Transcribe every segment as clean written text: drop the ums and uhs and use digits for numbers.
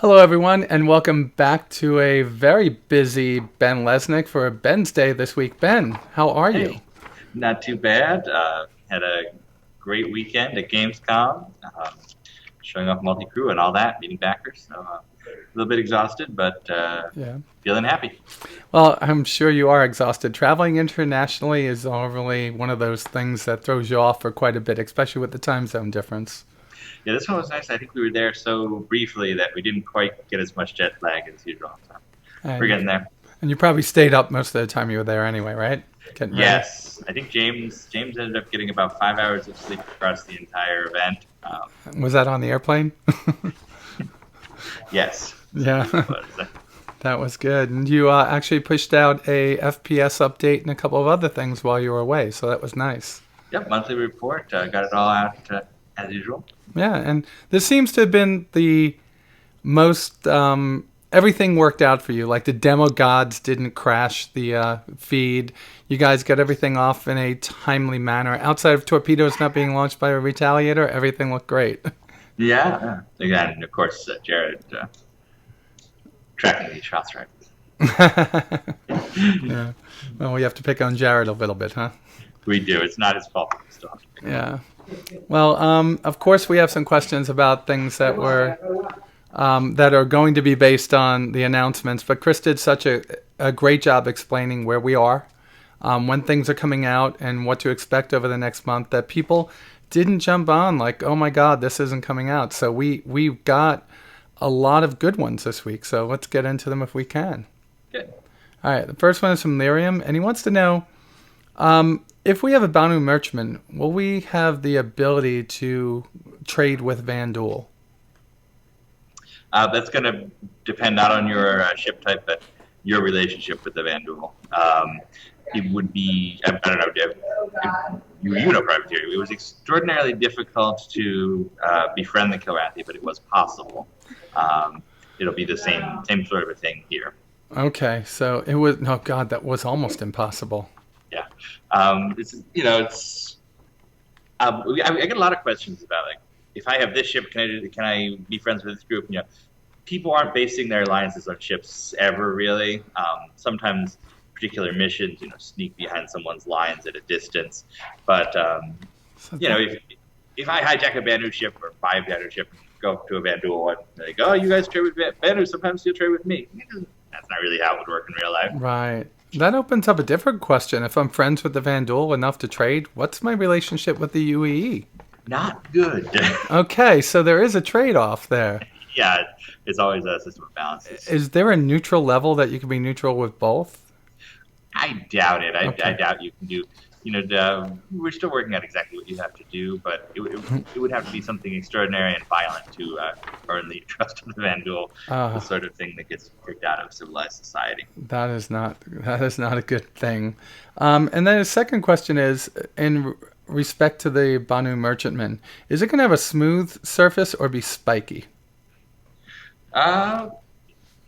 Hello, everyone, and welcome back to a very busy Ben Lesnick for Bensday this week. Ben, how are you? Hey, not too bad. Had a great weekend at Gamescom, showing off multi-crew and all that, meeting backers. So a little bit exhausted, but Yeah. feeling happy. Well, I'm sure you are exhausted. Traveling internationally is really one of those things that throws you off for quite a bit, especially with the time zone difference. Yeah, this one was nice. I think we were there so briefly that we didn't quite get as much jet lag as usual. So we're And getting there. and you probably stayed up most of the time you were there anyway, right? Getting ready. Yes, I think James ended up getting about 5 hours of sleep across the entire event. Was that on the airplane? Yes, Yeah, it was. that was good. And you actually pushed out a FPS update and a couple of other things while you were away, so that was nice. Yep, monthly report. Got it all out as usual. Yeah, and this seems to have been the most everything worked out for you. Like the demo gods didn't crash the feed. You guys got everything off in a timely manner. Outside of torpedoes not being launched by a retaliator, everything looked great. Yeah. Again, and of course, Jared tracking these shots right. Yeah. Well, we have to pick on Jared a little bit, huh? We do. It's not his fault. We still have to pick. Yeah. Well, of course, we have some questions about things that are going to be based on the announcements. But Chris did such a great job explaining where we are, when things are coming out, and what to expect over the next month that people didn't jump on like, oh my God, this isn't coming out. So we've got a lot of good ones this week. So let's get into them if we can. Good. All right. The first one is from Lyrium, and he wants to know, if we have a Banu merchantman, will we have the ability to trade with Vanduul? That's going to depend not on your ship type, but your relationship with the Vanduul. It would be, I don't know, you know Privateer. It was extraordinarily difficult to befriend the Kilrathi, but it was possible. It'll be the same sort of a thing here. Okay, so it was. Oh God, that was almost impossible. Yeah. It's I get a lot of questions about, like, if I have this ship, can I be friends with this group? People aren't basing their alliances on ships ever, really. Sometimes particular missions, sneak behind someone's lines at a distance. But So if I hijack a Banu ship or buy a Banu ship and go up to a Vanduul and they go, oh, you guys trade with Banu, sometimes you'll trade with me. That's not really how it would work in real life. right. That opens up a different question. If I'm friends with the Vanduul enough to trade, what's my relationship with the UEE? Not good. Okay, so there is a trade-off there. Yeah, it's always a system of balances. Is there a neutral level that you can be neutral with both? I doubt it. I Okay. doubt you can do. We're still working out exactly what you have to do, but it would have to be something extraordinary and violent to earn the trust of the Vanduul, the sort of thing that gets kicked out of civilized society. That is not a good thing. And then the second question is, in respect to the Banu merchantman, is it going to have a smooth surface or be spiky? Uh,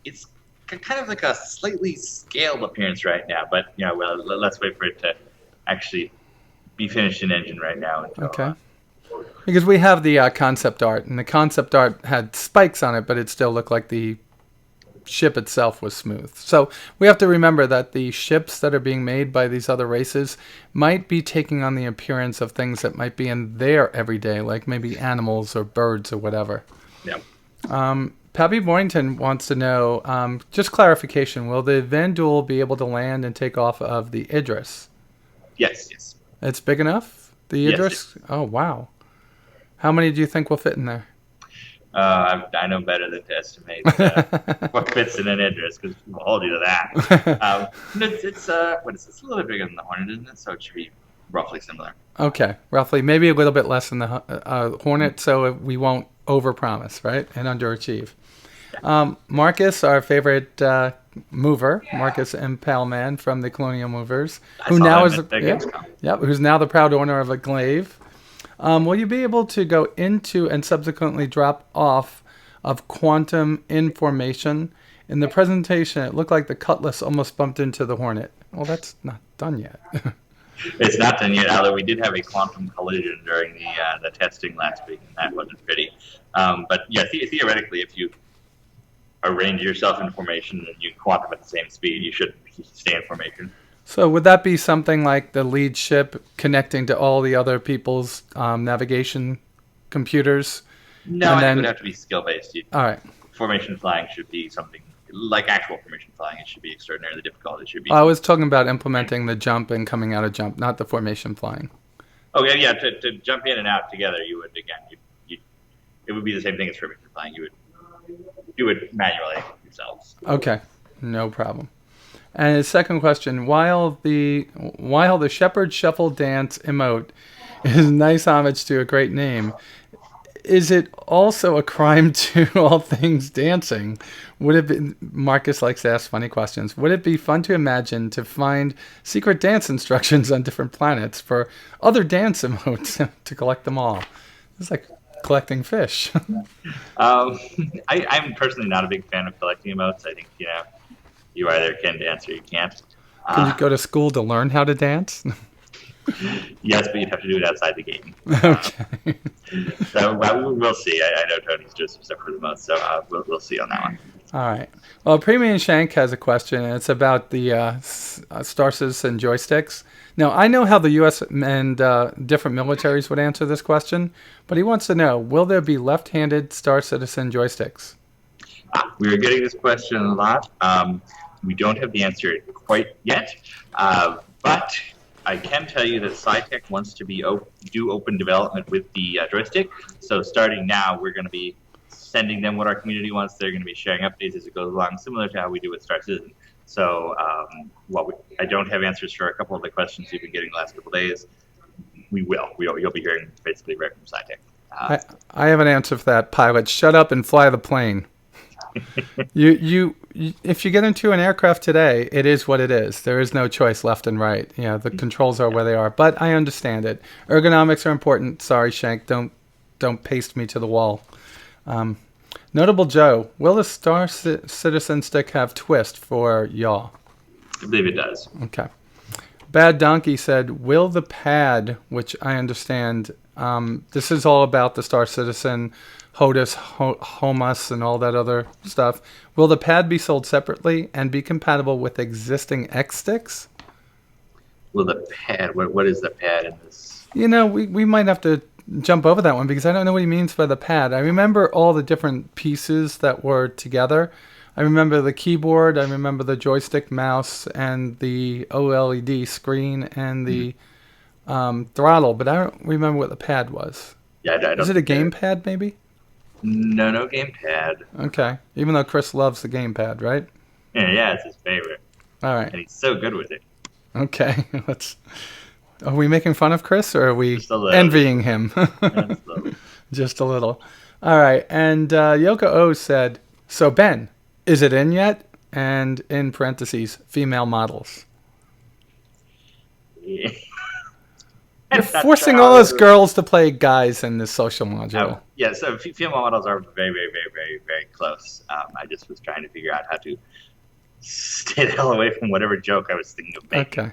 it's kind of like a slightly scaled appearance right now, but let's wait for it to actually be finished in engine right now. Okay. Because we have the concept art, and the concept art had spikes on it, but it still looked like the ship itself was smooth. So we have to remember that the ships that are being made by these other races might be taking on the appearance of things that might be in their everyday, like maybe animals or birds or whatever. Yeah. Pappy Boyington wants to know, just clarification, will the Vanduul be able to land and take off of the Idriss? Yes. It's big enough? The Yes, Idriss? Oh, wow. How many do you think will fit in there? I know better than to estimate what fits in an Idriss, because we'll hold you to that. It's what is it? It's a little bit bigger than the Hornet, isn't it? So it should be roughly similar. Okay, roughly. Maybe a little bit less than the Hornet, so we won't overpromise, right? And underachieve. Marcus, our favorite mover, Marcus Impale-Man from the Colonial Movers, who's now the proud owner of a glaive. Will you be able to go into and subsequently drop off of quantum information? In the presentation, it looked like the Cutlass almost bumped into the Hornet. Well, that's not done yet. It's not done yet, although we did have a quantum collision during the testing last week, and that wasn't pretty. But yeah, theoretically, if you arrange yourself in formation and you quantum at the same speed, you should stay in formation. So would that be something like the lead ship connecting to all the other people's navigation computers? No, And I think it then- would have to be skill-based. All right. Formation flying should be something like actual formation flying. It should be extraordinarily difficult. It should be. I was talking about implementing the jump and coming out of jump, not the formation flying. Okay, yeah. To jump in and out together, you would it would be the same thing as formation flying. You would do it manually yourselves. Okay, no problem. And his second question: while the shepherd shuffle dance emote is a nice homage to a great name, is it also a crime to all things dancing? Would it be, Marcus likes to ask funny questions. Would it be fun to imagine to find secret dance instructions on different planets for other dance emotes to collect them all? It's like collecting fish. I'm personally not a big fan of collecting emotes. I think you either can dance or you can't. Can you go to school to learn how to dance? Yes, but you'd have to do it outside the game. Okay. So we'll see. I know Tony's just stuff for the most, so we'll see on that one. All right. Well, Premium Shank has a question, and it's about the Star Citizen joysticks. Now, I know how the U.S. and different militaries would answer this question, but he wants to know, will there be left-handed Star Citizen joysticks? We are getting this question a lot. We don't have the answer quite yet, but I can tell you that SciTech wants to do open development with the joystick. So starting now, we're going to be sending them what our community wants. They're going to be sharing updates as it goes along, similar to how we do with Star Citizen. So I don't have answers for a couple of the questions you've been getting the last couple of days. You'll be hearing basically right from SciTech. I have an answer for that, pilot. Shut up and fly the plane. If you get into an aircraft today, it is what it is. There is no choice left and right. The controls are where they are. But I understand it. Ergonomics are important. Sorry, Shank. Don't paste me to the wall. Notable Joe, will the Star Citizen stick have twist for yaw? I believe it does. Okay. BadDonkey said, will the pad, which I understand, this is all about the Star Citizen, HOTUS, HOMAS, and all that other stuff. Will the pad be sold separately and be compatible with existing X sticks? Will the pad, what is the pad in this? We might have to jump over that one because I don't know what he means by the pad. I remember all the different pieces that were together. I remember the keyboard, I remember the joystick, mouse, and the OLED screen, and the throttle, but I don't remember what the pad was. Yeah, I don't. Is it a gamepad, maybe? No gamepad. Okay. Even though Chris loves the gamepad, right? Yeah, it's his favorite. All right. And he's so good with it. Okay. Are we making fun of Chris, or are we Just a little. envying him? Yeah, Just a little. All right. And Yoko O said, so Ben, is it in yet? And in parentheses, female models. Yeah. You're forcing all us girls to play guys in this social module. Yeah, so female models are very, very, very, very, very close. I just was trying to figure out how to stay the hell away from whatever joke I was thinking of making. Okay.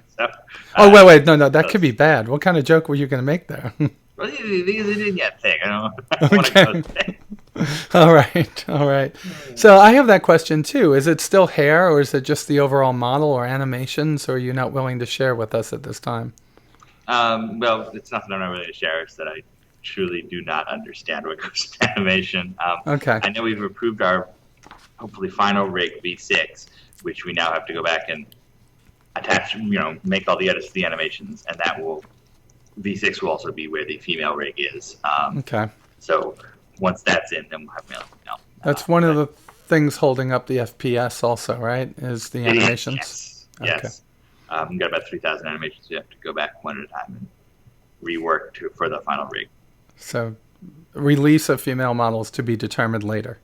So, wait. No, that could be bad. What kind of joke were you going to make there? Well, they didn't yet thing. I don't want to go All right. So I have that question too. Is it still hair, or is it just the overall model or animations, or are you not willing to share with us at this time? Well, it's not that I'm not willing to share. It's that I truly do not understand what goes to animation. Okay. I know we've approved our hopefully final rig V6, which we now have to go back and attach, make all the edits to the animations, and that will V6 will also be where the female rig is. Okay. So once that's in, then we'll have male. That's one of the things holding up the FPS also, right? Is the animations? Yes. Okay. Yes. We've got about 3,000 animations. We have to go back one at a time and rework for the final rig. So release of female models to be determined later.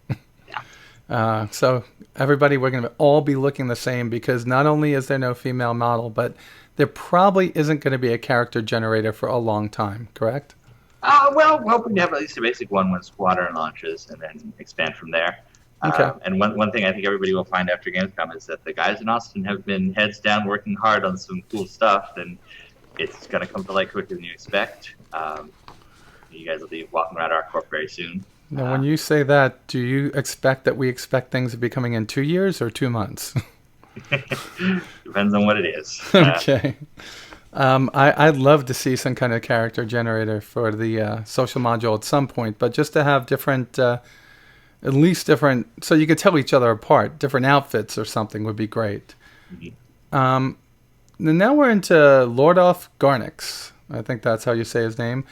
Yeah. So everybody, we're going to all be looking the same because not only is there no female model, but there probably isn't going to be a character generator for a long time, correct? Well, we're hoping to have at least a basic one when Squadron launches and then expand from there. Okay. And one thing I think everybody will find after Gamescom is that the guys in Austin have been heads down working hard on some cool stuff, and it's going to come to light quicker than you expect. You guys will be walking around our corp very soon. Now, when you say that, do you expect that we expect things to be coming in 2 years or 2 months? Depends on what it is. Okay. I'd love to see some kind of character generator for the social module at some point, but just to have different, at least different, so you could tell each other apart, different outfits or something would be great. Now we're into Lordoff Garnix. I think that's how you say his name.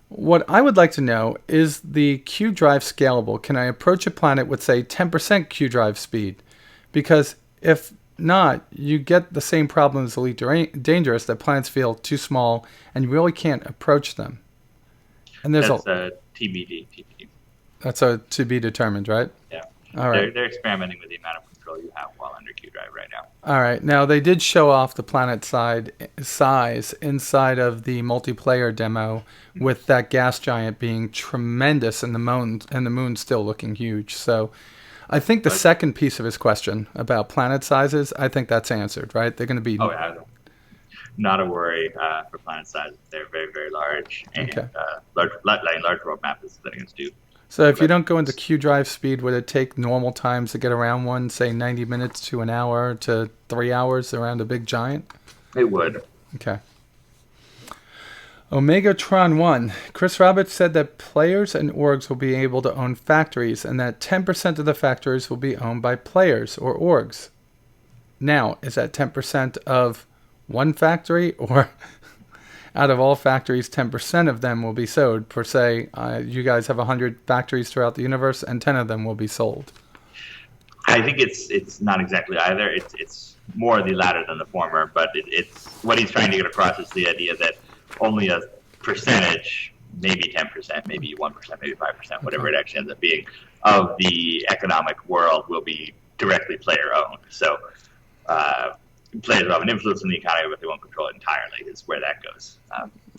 What I would like to know is the Q drive scalable? Can I approach a planet with, say, 10% Q drive speed? Because if not, you get the same problem as Elite Dangerous, that planets feel too small and you really can't approach them. And there's That's TBD. That's a to be determined, right? Yeah. All right. They're experimenting with the amount of control you have while under Q drive right now. All right. Now, they did show off the planet size inside of the multiplayer demo with that gas giant being tremendous and the moon still looking huge. So I think the second piece of his question about planet sizes, I think that's answered, right? They're going to be... Oh, yeah. Not a worry for planet size. They're very, very large. And large world map is letting us do. So if you don't go into Q drive speed, would it take normal times to get around one, say 90 minutes to an hour to 3 hours around a big giant? It would. Okay. Omegatron 1. Chris Roberts said that players and orgs will be able to own factories and that 10% of the factories will be owned by players or orgs. Now, is that 10% of one factory, or out of all factories, 10% of them will be sold? Per se, you guys have 100 factories throughout the universe and 10 of them will be sold. I think it's not exactly either. It's more the latter than the former, but it's what he's trying to get across is the idea that only a percentage, maybe 10%, maybe 1%, maybe 5%, whatever it actually ends up being, of the economic world will be directly player owned. So players will have an influence on the economy, but they won't control it entirely, is where that goes.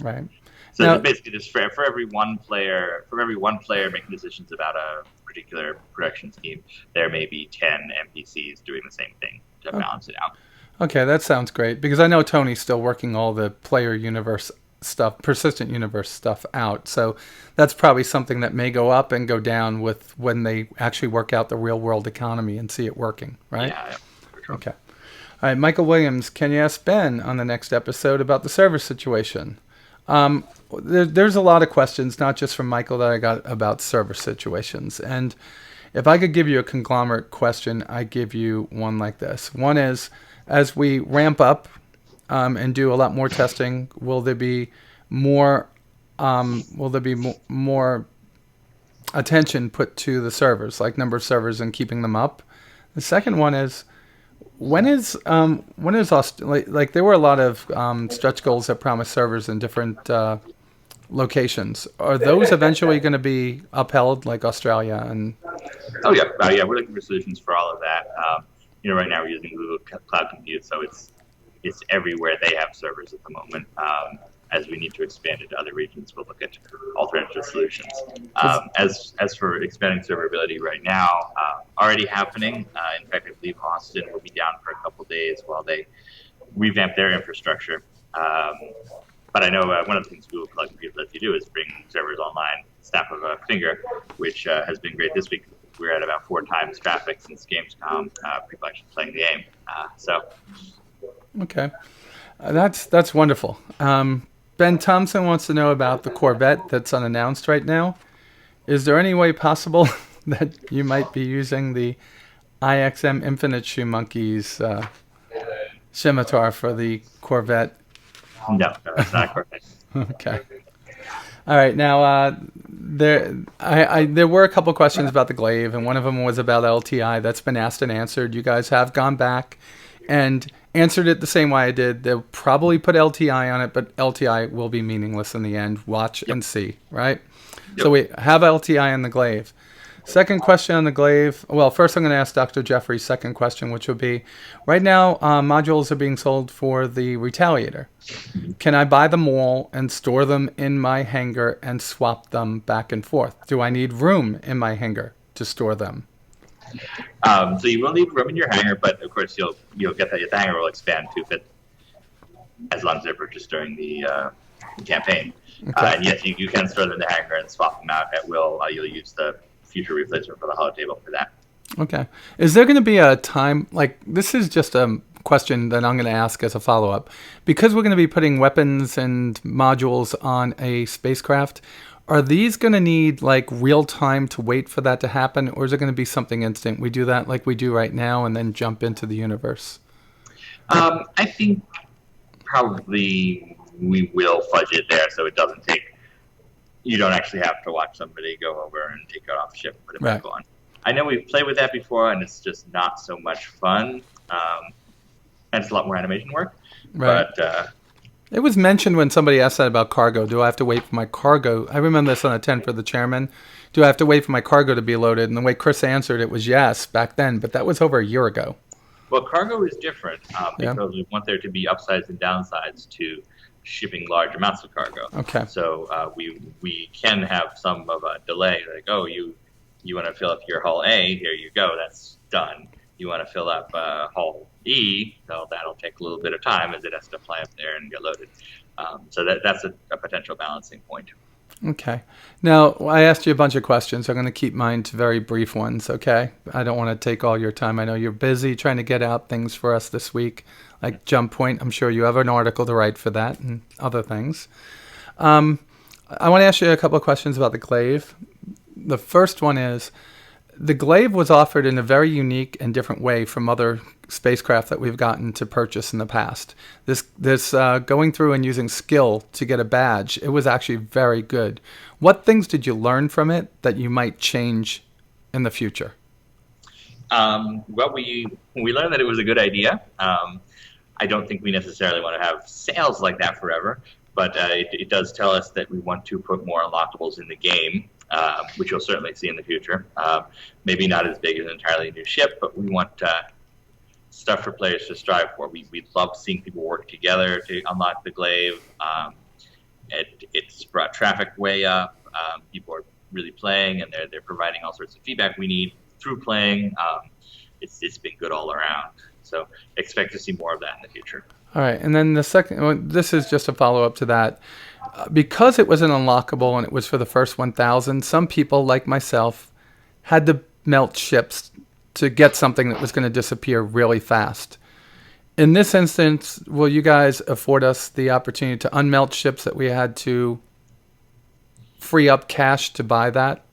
Right. So now, basically, just for every one player making decisions about a particular production scheme, there may be 10 NPCs doing the same thing to balance it out. Okay, that sounds great, because I know Tony's still working all the player universe stuff, persistent universe stuff out. So that's probably something that may go up and go down with when they actually work out the real world economy and see it working, right? Yeah, for sure. Okay. All right, Michael Williams, can you ask Ben on the next episode about the server situation? There's a lot of questions, not just from Michael, that I got about server situations. And if I could give you a conglomerate question, I'd give you one like this. One is, as we ramp up and do a lot more testing, will there be more attention put to the servers, like number of servers and keeping them up? The second one is, when is like there were a lot of stretch goals that promised servers in different locations. Are those eventually going to be upheld, like Australia and? Oh yeah, we're looking for solutions for all of that. Right now we're using Google Cloud Compute, so it's everywhere they have servers at the moment. As we need to expand into other regions, we'll look at alternative solutions. As for expanding serverability right now, already happening. In fact, I believe Austin will be down for a couple days while they revamp their infrastructure. But I know one of the things Google Cloud Compute lets you do is bring servers online, snap of a finger, which has been great this week. We're at about 4 times traffic since Gamescom. People actually playing the game. Okay, that's wonderful. Ben Thompson wants to know about the Corvette that's unannounced right now. Is there any way possible that you might be using the IXM Infinite Shoe Monkeys scimitar for the Corvette? No, it's not Corvette. Okay. All right. Now, there were a couple questions about the glaive, and one of them was about LTI. That's been asked and answered. You guys have gone back and answered it the same way I did. They'll probably put LTI on it, but LTI will be meaningless in the end. Watch and see, right? Yep. So we have LTI on the glaive. Second question on the glaive. Well, first I'm going to ask Dr. Jeffrey's second question, which will be, right now modules are being sold for the Retaliator. Can I buy them all and store them in my hangar and swap them back and forth? Do I need room in my hangar to store them? So you will need room in your hangar, but of course you'll get that the hangar will expand to fit as long as they're purchased during the campaign. Okay. And yes, you can store them in the hangar and swap them out at will. You'll use the future replacement for the holo table for that. Okay. Is there going to be a time, like, this is just a question that I'm going to ask as a follow-up. Because we're going to be putting weapons and modules on a spacecraft, are these going to need, like, real time to wait for that to happen? Or is it going to be something instant? We do that like we do right now and then jump into the universe? I think probably we will fudge it there so it doesn't take... You don't actually have to watch somebody go over and take it off the ship and put it back on. I know we've played with that before, and it's just not so much fun. And it's a lot more animation work. Right. But it was mentioned when somebody asked that about cargo. Do I have to wait for my cargo? I remember this on a 10 for the chairman. Do I have to wait for my cargo to be loaded? And the way Chris answered it was yes back then, but that was over a year ago. Well, cargo is different because we want there to be upsides and downsides to shipping large amounts of cargo. Okay. So we can have some of a delay, like, oh, you want to fill up your hull A, here you go, that's done. You want to fill up hull E, so that'll take a little bit of time as it has to fly up there and get loaded. So that's a potential balancing point. Okay. Now, I asked you a bunch of questions. I'm going to keep mine to very brief ones, okay? I don't want to take all your time. I know you're busy trying to get out things for us this week, like Jump Point. I'm sure you have an article to write for that and other things. I want to ask you a couple of questions about the glaive. The first one is, the glaive was offered in a very unique and different way from other spacecraft that we've gotten to purchase in the past. This going through and using skill to get a badge, it was actually very good. What things did you learn from it that you might change in the future? Well, we learned that it was a good idea. I don't think we necessarily want to have sales like that forever, but it does tell us that we want to put more unlockables in the game. Which you'll certainly see in the future. Maybe not as big as an entirely new ship, but we want stuff for players to strive for. We love seeing people work together to unlock the glaive. It's brought traffic way up. People are really playing, and they're providing all sorts of feedback we need through playing. It's been good all around. So expect to see more of that in the future. All right, and then the second, this is just a follow-up to that. Because it was an unlockable and it was for the first 1,000, some people, like myself, had to melt ships to get something that was going to disappear really fast. In this instance, will you guys afford us the opportunity to unmelt ships that we had to free up cash to buy that?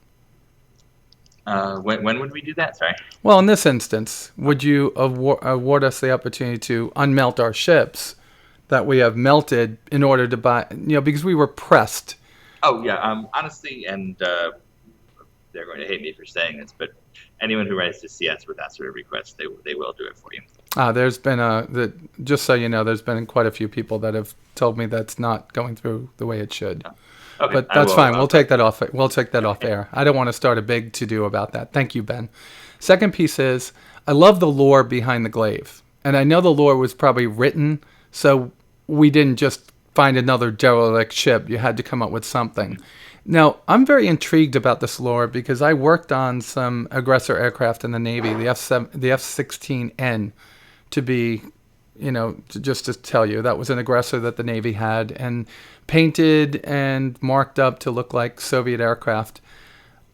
When would we do that? Sorry. Well, in this instance, would you award us the opportunity to unmelt our ships that we have melted in order to buy, because we were pressed? Oh, yeah. Honestly, and they're going to hate me for saying this, but anyone who writes to CS with that sort of request, they will do it for you. There's been just so you know, there's been quite a few people that have told me that's not going through the way it should. Okay, but that's fine. We'll take that off. We'll take that off air. I don't want to start a big to-do about that. Thank you, Ben. Second piece is, I love the lore behind the glaive. And I know the lore was probably written, so we didn't just find another derelict ship. You had to come up with something. Now, I'm very intrigued about this lore because I worked on some aggressor aircraft in the Navy, the F-16N, to be, just to tell you, that was an aggressor that the Navy had, and painted and marked up to look like Soviet aircraft.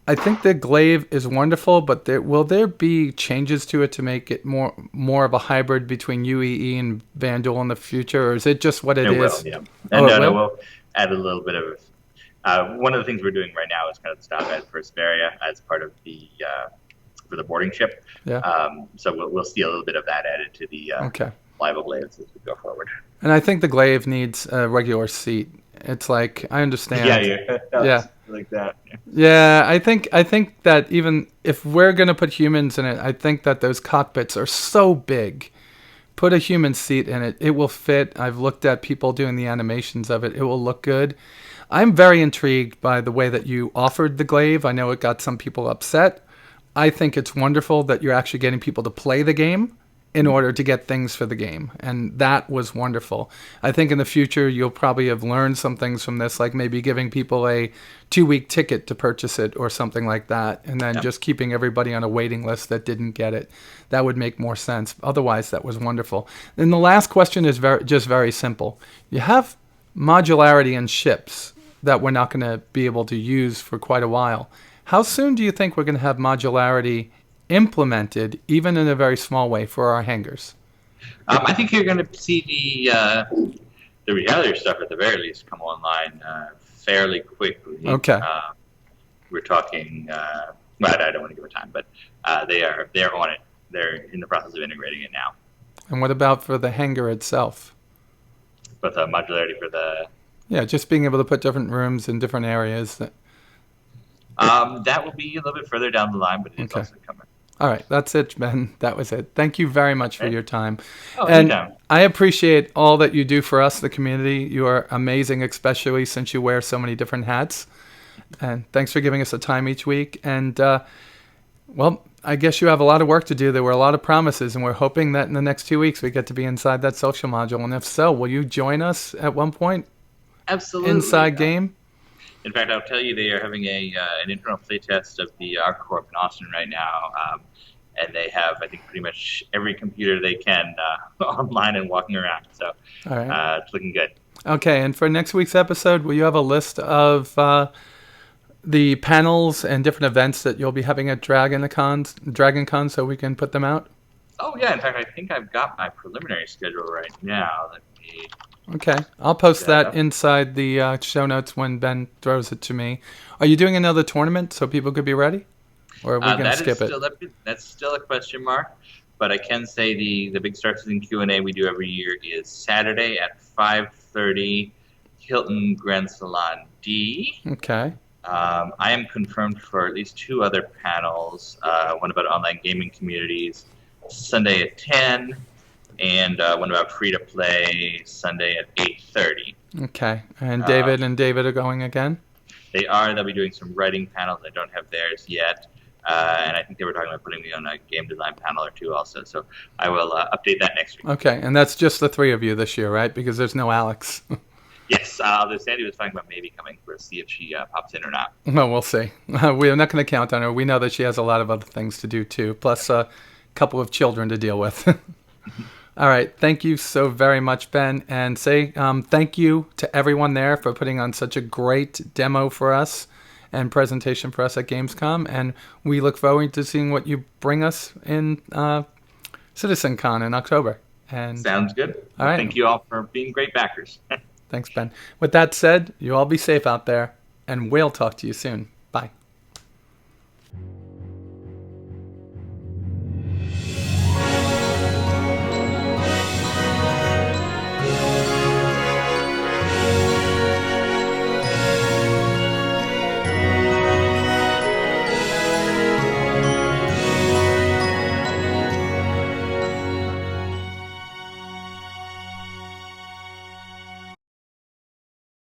I think the glaive is wonderful, but will there be changes to it to make it more of a hybrid between UEE and Vanguard in the future, or is it just what it is? Will, yeah. And we'll add a little bit of... one of the things we're doing right now is kind of the stop at Persperia as part of the for the boarding ship. Yeah. So we'll see a little bit of that added to the live glaives as we go forward. And I think the glaive needs a regular seat. It's like, I understand. Yeah. Like that. Yeah, I think that even if we're going to put humans in it, I think that those cockpits are so big. Put a human seat in it. It will fit. I've looked at people doing the animations of it. It will look good. I'm very intrigued by the way that you offered the glaive. I know it got some people upset. I think it's wonderful that you're actually getting people to play the game in order to get things for the game. And that was wonderful. I think in the future, you'll probably have learned some things from this, like maybe giving people a 2-week ticket to purchase it or something like that, and then just keeping everybody on a waiting list that didn't get it. That would make more sense. Otherwise, that was wonderful. And the last question is very simple. You have modularity in ships. that we're not going to be able to use for quite a while. How soon do you think we're going to have modularity implemented, even in a very small way, for our hangars? I think you're going to see the reality stuff at the very least come online fairly quickly. Okay. We're talking. Well, I don't want to give a time, but they're on it. They're in the process of integrating it now. And what about for the hangar itself? But the modularity for the just being able to put different rooms in different areas. that will be a little bit further down the line, but it's also coming. All right, that's it, Ben. That was it. Thank you very much for your time. Oh, and anytime. I appreciate all that you do for us, the community. You are amazing, especially since you wear so many different hats. And thanks for giving us the time each week. And, well, I guess you have a lot of work to do. There were a lot of promises, and we're hoping that in the next 2 weeks we get to be inside that social module. And if so, will you join us at one point? Absolutely. Inside game? In fact, I'll tell you, they are having an internal playtest of the ArcCorp in Austin right now, and they have, I think, pretty much every computer they can online and walking around. So All right. It's looking good. Okay, and for next week's episode, will you have a list of the panels and different events that you'll be having at DragonCon, so we can put them out? Oh, yeah. In fact, I think I've got my preliminary schedule right now. Let me... Okay, I'll post that inside the show notes when Ben throws it to me. Are you doing another tournament so people could be ready? Or are we going to skip it? That's still a question mark, but I can say the big Star Citizen Q&A we do every year is Saturday at 5:30, Hilton Grand Salon D. Okay. I am confirmed for at least 2 other panels, one about online gaming communities, Sunday at 10, and one about free-to-play Sunday at 8:30. Okay. And David are going again? They'll be doing some writing panels. I don't have theirs yet. And I think they were talking about putting me on a game design panel or 2 also. So I will update that next week. Okay. And that's just the 3 of you this year, right? Because there's no Alex. Yes. Sandy was talking about maybe coming for see if she pops in or not. Well, we'll see. We're not going to count on her. We know that she has a lot of other things to do, too. Plus a couple of children to deal with. All right. Thank you so very much, Ben. And thank you to everyone there for putting on such a great demo for us and presentation for us at Gamescom. And we look forward to seeing what you bring us in CitizenCon in October. And sounds good. All right. Thank you all for being great backers. Thanks, Ben. With that said, you all be safe out there, and we'll talk to you soon.